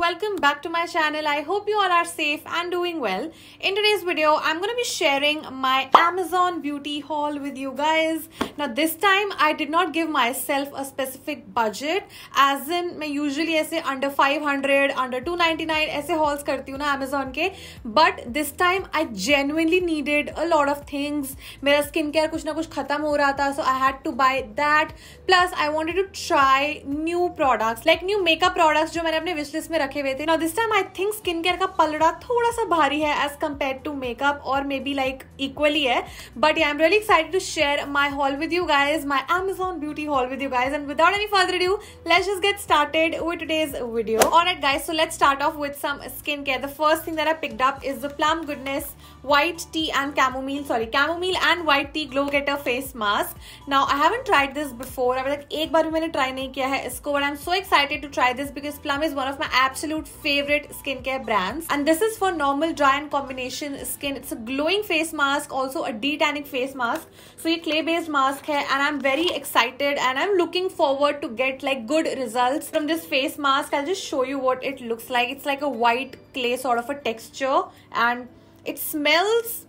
welcome back to my channel. I hope you all are safe and doing well. In today's video, I'm going to be sharing my Amazon beauty haul with you guys. Now this time I did not give myself a specific budget, as in मैं usually ऐसे under 500, under 299 ऐसे hauls करती हूँ ना Amazon के. But this time I genuinely needed a lot of things. मेरा skincare कुछ ना कुछ खत्म हो रहा था, so I had to buy that. Plus I wanted to try new products, like new makeup products जो मैंने अपने wish list में रखे हुए थे. Now this time I think skincare का पलड़ा थोड़ा सा भारी है as compared to makeup, और maybe like equally है. But yeah, I'm really excited to share my haul with you guys, my Amazon beauty haul with you guys. And without any further ado, let's just get started with today's video. Alright guys, so let's start off with some skincare. The first thing that I picked up is the Plum Goodness White Tea and Chamomile and White Tea Glow Getter face mask. Now I haven't tried this before. अभी तक एक बार भी मैंने try नहीं किया है इसको, but I'm so excited to try this because Plum is one of my absolute favorite skincare brands. And this is for normal, dry and combination skin. It's a glowing face mask, also a de-tanning face mask. So ये clay based mask है, and I'm very excited and I'm looking forward to get like good results from this face mask. I'll just show you what it looks like. It's like a white clay sort of a texture, and it smells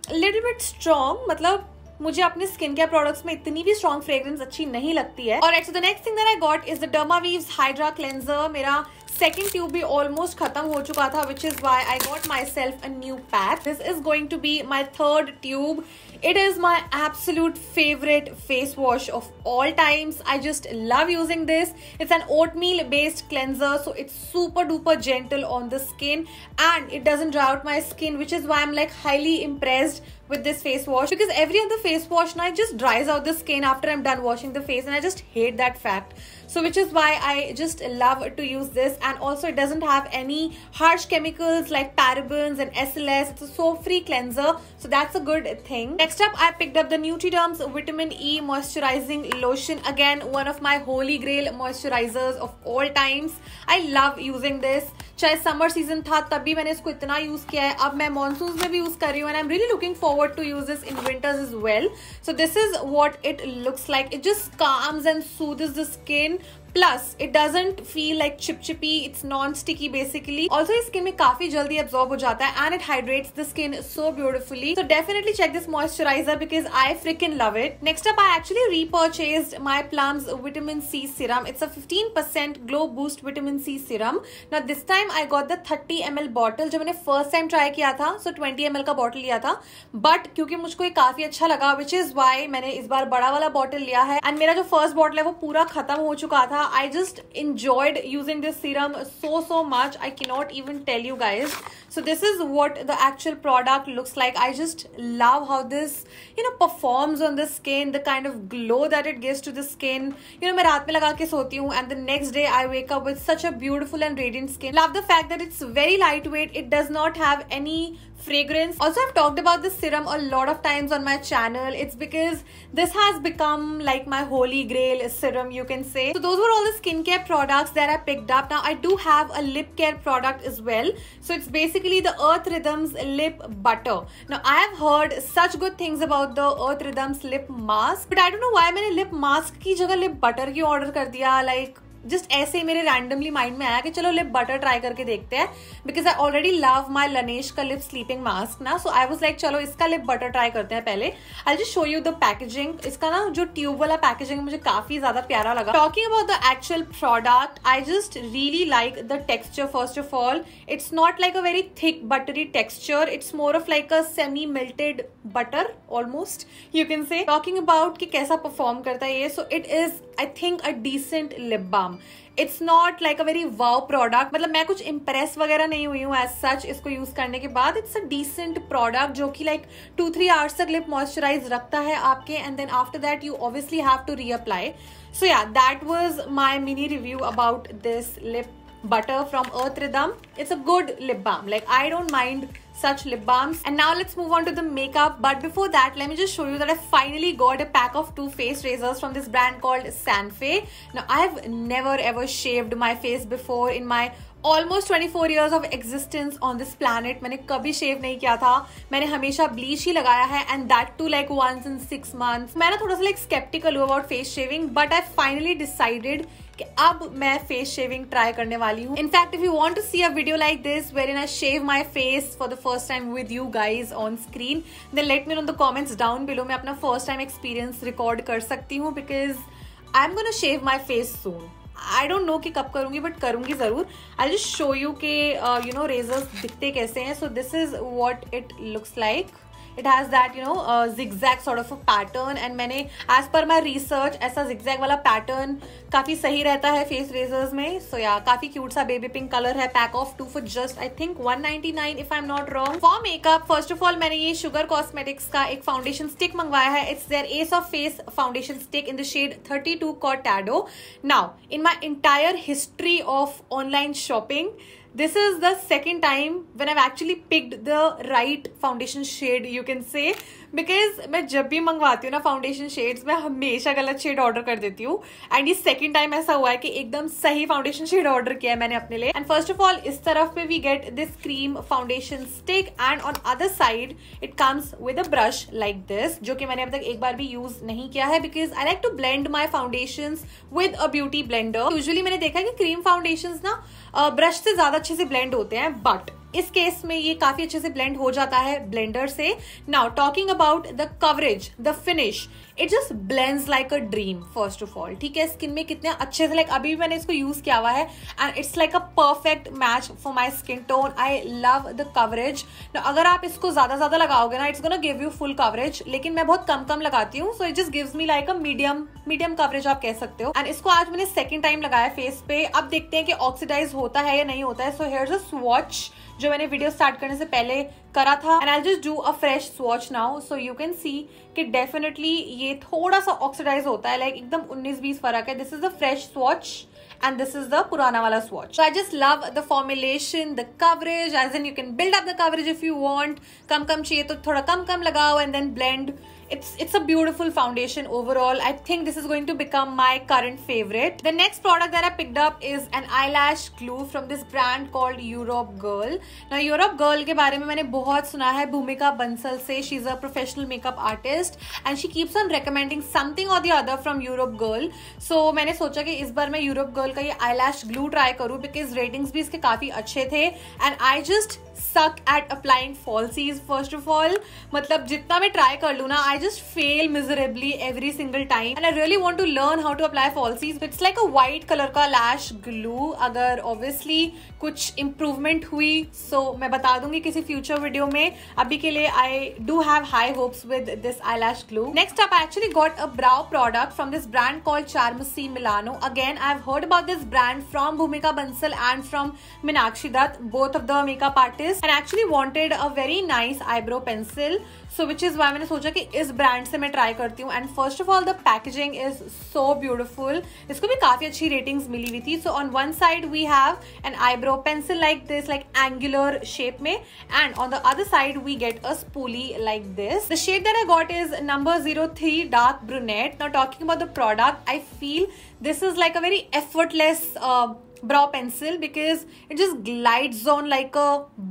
a little bit strong. मतलब मुझे अपने skin care products में इतनी भी strong fragrance अच्छी नहीं लगती है. और actually the next thing that I got is the Dermaweaves hydra cleanser. मेरा सेकेंड ट्यूब भी ऑलमोस्ट खत्म हो चुका था, which is why I got myself a new pack. This is going to be my third tube. It is my absolute favorite face wash of all times. I just love using this. It's an oatmeal based cleanser, so it's super duper gentle on the skin and it doesn't dry out my skin, which is why I'm like highly impressed with this face wash, because every other face wash now just dries out the skin after I'm done washing the face, and I just hate that fact. So which is why I just love to use this. And also it doesn't have any harsh chemicals like parabens and SLS. It's a soap free cleanser, so that's a good thing. Next up, I picked up the Nutriderm's Vitamin E Moisturizing Lotion. Again, one of my holy grail moisturizers of all times. I love using this. चाहे summer season था तब भी मैंने इसको इतना use किया है, अब मैं मॉनसून में भी यूज कर रही हूँ, and I am really looking forward to use this in winters as well. So this is what it looks like. It just calms and soothes the skin. Plus, it doesn't feel like chip-chippy. It's non-sticky basically. Also, इस skin में काफी जल्दी absorb हो जाता है, and it hydrates the skin so beautifully. So definitely check this moisturizer because I freaking love it. Next up, I actually repurchased my Plum's Vitamin C Serum. It's a 15% Glow Boost Vitamin C Serum. Now this time I got the 30 ml bottle. जब मैंने first time try किया था, so 20 ml का bottle लिया था. But क्योंकि मुझको ये काफी अच्छा लगा, which is why मैंने इस बार बड़ा वाला bottle लिया है. And मेरा जो first bottle है वो पूरा खत्म हो चुका था. I just enjoyed using this serum so much. I cannot even tell you guys. So this is what the actual product looks like. I just love how this performs on the skin, the kind of glow that it gives to the skin. मैं रात में लगा के सोती हूँ and the next day I wake up with such a beautiful and radiant skin. Love the fact that it's very lightweight. It does not have any fragrance. Also, I've talked about this serum a lot of times on my channel. It's because this has become like my holy grail serum, you can say. So those were all the skincare products that I picked up. Now I do have a lip care product as well. So it's basically the Earth Rhythms Lip Butter. Now I have heard such good things about the Earth Rhythms Lip Mask, but I don't know why मैंने lip mask की जगह lip butter की order कर दिया. Like just ऐसे ही मेरे randomly mind में आया कि चलो लिप बटर ट्राई करके देखते हैं, because I already love my Laneige का लिप स्लीपिंग मास्क ना. सो आई वाज लाइक चलो इसका लिप बटर ट्राई करते हैं पहले. आई just show you the packaging. इसका ना जो ट्यूब वाला पैकेजिंग मुझे काफी ज्यादा प्यारा लगा. Talking about the actual product, I just really like the texture. First of all, it's not like a very thick buttery texture. It's more of like a semi melted butter almost, you can say. Talking about कि कैसा perform करता है ये, so it is I think a decent lip balm. It's not like a very wow product. मतलब मैं कुछ impress वगैरह नहीं हुई हूँ एज सच इसको यूज करने के बाद. इट्स अ डिसेंट प्रोडक्ट जो कि लाइक 2-3 आवर्स तक लिप मॉइस्चराइज रखता है आपके, and then after that you obviously have to reapply. So yeah, that was my mini review about this lip butter from Earth Rhythm. It's a good lip balm. Like, I don't mind such lip balms. And now let's move on to the makeup. But before that, let me just show you that I finally got a pack of 2 face razors from this brand called Sanfe. Now, I've never ever shaved my face before in my almost 24 years of existence on this planet. मैंने कभी शेव नहीं किया था. मैंने हमेशा bleach ही लगाया है, and that too like once in 6 months. मैं ना थोड़ा सा like skeptical हूँ about face shaving, but I finally decided कि अब मैं फेस शेविंग ट्राई करने वाली हूँ. In fact if you want to see a video like this wherein I shave my face for the first time with you guys on screen, then let me know in the comments down below. मैं अपना first time experience record कर सकती हूँ because I am gonna shave my face soon. I don't know कि कब करूंगी but करूंगी जरूर. आई जस्ट शो यू के यू नो रेजर्स दिखते कैसे हैं. सो this is what it looks like. It has that zigzag sort of a pattern and मैंने as per my research ऐसा zigzag वाला pattern काफी सही रहता है face razors में. So yeah, काफी cute सा baby pink color है. Pack of 2 for just I think 199 if I'm not wrong. For makeup, first of all मैंने ये Sugar Cosmetics का एक foundation stick मंगवाया है. It's their Ace of Face foundation stick in the shade 32 Cortado. Now, in my entire history of online shopping, this is the second time when I've actually picked the right foundation shade, you can say, because मैं जब भी मंगवाती हूँ ना foundation shades मैं हमेशा गलत shade order कर देती हूँ. एंड ये सेकंड टाइम ऐसा हुआ है कि एकदम सही फाउंडेशन शेड ऑर्डर किया है मैंने अपने लिए. एंड फर्स्ट ऑफ ऑल इस तरफ पे we get this cream foundation stick and on other side it comes with a brush like this, जो कि मैंने अब तक एक बार भी यूज नहीं किया है because I like to blend my foundations with a beauty blender. Usually मैंने देखा है कि क्रीम फाउंडेशंस ना ब्रश से ज्यादा अच्छे से ब्लेंड होते हैं, बट इस केस में ये काफी अच्छे से ब्लेंड हो जाता है ब्लेंडर से. Now talking about the coverage, the finish, it just blends like a dream. First of all ठीक है, स्किन में कितने अच्छे से लाइक अभी भी मैंने इसको यूज किया हुआ है and it's like a perfect match for my skin tone. I love the coverage. अगर आप इसको ज्यादा लगाओगे ना it's gonna give you full coverage, लेकिन मैं बहुत कम लगाती हूँ. So it just gives me like a medium coverage आप कह सकते हो. एंड इसको आज मैंने सेकेंड टाइम लगाया फेस पे. अब देखते हैं कि ऑक्सीडाइज होता है या नहीं होता है. सो हियर्स अ स्वॉच जो मैंने वीडियो स्टार्ट करने से पहले करा था and I just do a fresh swatch now. So you can see कि डेफिनेटली ये थोड़ा सा ऑक्सीडाइज होता है, लाइक एकदम 19-20 फर्क है. This is the fresh swatch and this is the पुराना वाला swatch. So I just love the formulation, the coverage, as in you can build up the coverage if you want. कम चाहिए तो थोड़ा कम लगाओ and then blend. It's a beautiful foundation overall. I think this is going to become my current favorite. The next product that I picked up is an eyelash glue from this brand called Europe Girl. Now Europe Girl के बारे में मैंने बहुत सुना है भूमिका बंसल से. She's a professional makeup artist and she keeps on recommending something or the other from Europe Girl. So मैंने सोचा कि इस बार मैं Europe Girl का ये eyelash glue try करूँ because ratings भी इसके काफी अच्छे थे and I just suck at applying falsies. First of all, मतलब जितना मैं try कर लूँ ना I just fail miserably every single time and I really want to learn how to apply falsies. It's like a white color का lash glue. अगर obviously कुछ improvement हुई so मैं बता दूंगी किसी future video में. अभी के लिए I do have high hopes with this eyelash glue. Next up, I actually got a brow product from this brand called Charmasi Milano. Again, I've heard about this brand from Bhumika Bansal and from Meenakshi Dutt, both of the makeup artists, and I actually wanted a very nice eyebrow pencil. So which is why मैंने सोचा कि इस brand से मैं try करती हूँ. And first of all the packaging is so beautiful. इसको भी काफी अच्छी रेटिंग्स मिली हुई थी. So on one side we have an eyebrow pencil like this, like angular shape में, and on the other side we get a spoolie like this. The shade that I got is number 03 dark brunette. Now talking about the product, I feel this is like a very effortless brow pencil because it just glides on like a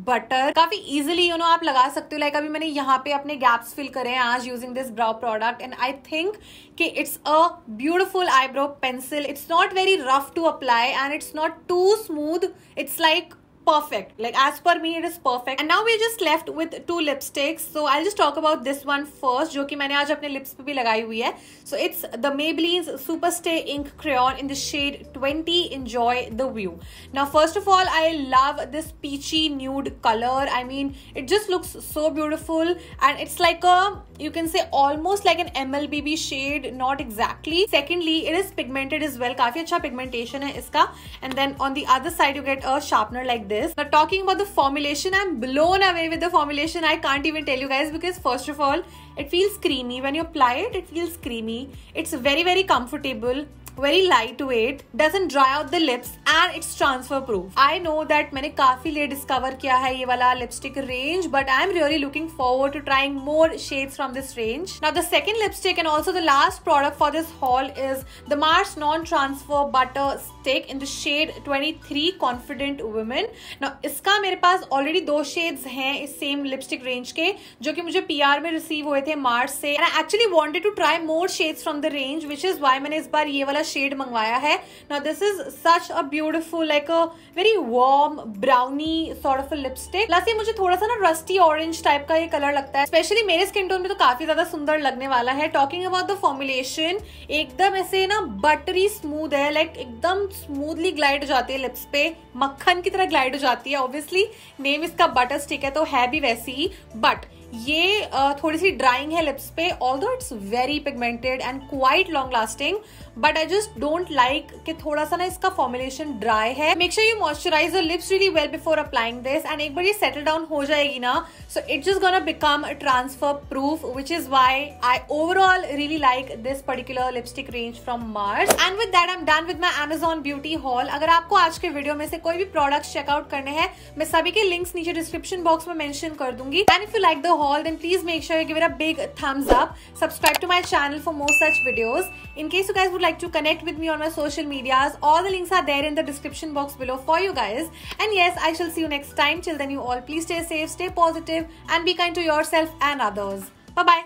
butter. काफी easily आप लगा सकते हो. like अभी मैंने यहाँ पे अपने gaps fill करे हैं आज using this brow product and I think कि it's a beautiful eyebrow pencil. It's not very rough to apply and it's not too smooth. It's like perfect. Like as per me it is perfect. And now we're just left with 2 lipsticks. So I'll just talk about this one first जो कि मैंने आज अपने lips पे भी लगाई हुई है. So it's the Maybelline's Superstay Ink Crayon in the shade 20. Enjoy the view. Now first of all, I love this peachy nude color. I mean it just looks so beautiful and it's like a, you can say almost like an MLBB shade, not exactly. Secondly, it is pigmented as well. काफी अच्छा pigmentation है इसका. And then on the other side you get a sharpener like this. Now talking about the formulation, I'm blown away with the formulation. I can't even tell you guys because first of all it feels creamy. When you apply it, it feels creamy. It's very comfortable, very lightweight, doesn't dry out the lips and it's transfer proof. I know that मैंने काफी late discover किया है ये वाला lipstick range, but I am really looking forward to trying more shades from this range. Now the second lipstick and also the last product for this haul is the Mars Non-Transfer Butter Stick in the shade 23 Confident Women. Now इसका मेरे पास already 2 shades हैं इस same lipstick range के जो कि मुझे PR में receive हुए थे मार्च से. And I actually wanted to try more shades from the range, which is why मैंने इस बार ये वाला शेड मंगवाया है. Now this is such a beautiful like a very warm brownie sort of a lipstick. Plus ये मुझे थोड़ा सा ना रस्टी ऑरेंज टाइप का ये कलर लगता है. स्पेशली मेरे स्किन टोन में तो काफी ज्यादा सुंदर लगने वाला है. टॉकिंग अबाउट द फॉर्मुलेशन, एकदम ऐसे ना बटरी स्मूथ है, लाइक एकदम स्मूथली ग्लाइड हो जाती है लिप्स पे, मक्खन की तरह ग्लाइड हो जाती है. ऑब्वियसली नेम इसका बटर स्टिक है तो है भी वैसी ही, बट ये थोड़ी सी ड्राइंग है लिप्स पे. Although it's very pigmented and quite long lasting, but I just don't like कि थोड़ा सा ना इसका फॉर्मुलेशन ड्राई है. Make sure you moisturise your lips really well before applying this, and एक बार ये सेटल डाउन हो जाएगी ना, so it's just gonna become transfer proof, which is why I overall really like this particular lipstick range from Mars. And with that I am done with my Amazon beauty hall. अगर आपको आज के video में से कोई भी products checkout करने हैं, मैं सभी के लिंक्स नीचे डिस्क्रिप्शन बॉक्स में मेंशन कर दूंगी. And if you like the haul, then please make sure you give it a big thumbs up. Subscribe to my channel for more such videos. In case you guys would like to connect with me on my social medias, all the links are there in the description box below for you guys. And yes, I shall see you next time. Till then, you all please stay safe, stay positive, and be kind to yourself and others. Bye bye.